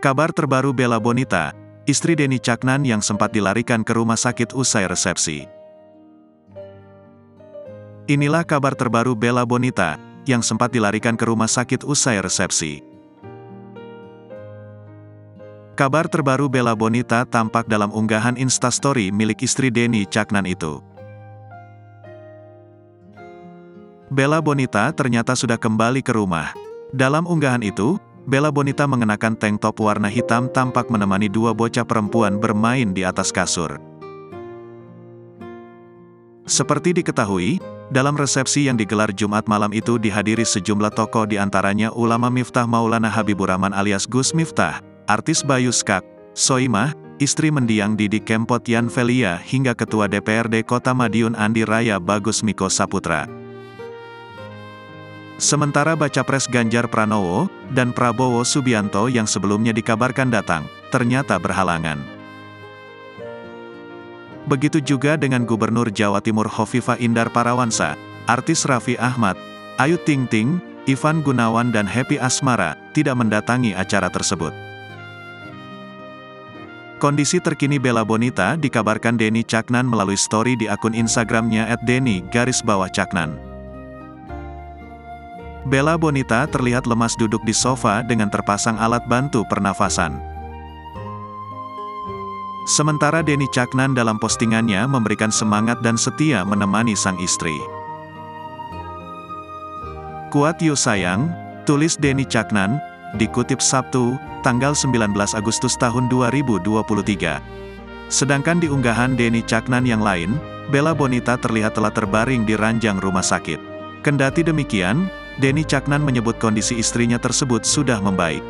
Kabar terbaru Bella Bonita, istri Denny Caknan yang sempat dilarikan ke rumah sakit usai resepsi. Inilah kabar terbaru Bella Bonita, yang sempat dilarikan ke rumah sakit usai resepsi. Kabar terbaru Bella Bonita tampak dalam unggahan Instastory milik istri Denny Caknan itu. Bella Bonita ternyata sudah kembali ke rumah. Dalam unggahan itu, Bella Bonita mengenakan tank top warna hitam tampak menemani dua bocah perempuan bermain di atas kasur. Seperti diketahui, dalam resepsi yang digelar Jumat malam itu dihadiri sejumlah tokoh diantaranya ulama Miftah Maulana Habibur Rahman alias Gus Miftah, artis Bayu Skak, Soimah, istri mendiang Didi Kempot Yan Velia hingga Ketua DPRD Kota Madiun Andi Raya Bagus Miko Saputra. Sementara baca pres Ganjar Pranowo dan Prabowo Subianto yang sebelumnya dikabarkan datang, ternyata berhalangan. Begitu juga dengan Gubernur Jawa Timur Hovifah Indar Parawansa, artis Raffi Ahmad, Ayu Ting Ting, Ivan Gunawan dan Happy Asmara tidak mendatangi acara tersebut. Kondisi terkini Bella Bonita dikabarkan Denny Caknan melalui story di akun Instagramnya @denny_caknan. Bella Bonita terlihat lemas duduk di sofa dengan terpasang alat bantu pernafasan. Sementara Denny Caknan dalam postingannya memberikan semangat dan setia menemani sang istri. "Kuat yo sayang," tulis Denny Caknan, dikutip Sabtu, tanggal 19 Agustus tahun 2023. Sedangkan di unggahan Denny Caknan yang lain, Bella Bonita terlihat telah terbaring di ranjang rumah sakit. Kendati demikian, Denny Caknan menyebut kondisi istrinya tersebut sudah membaik.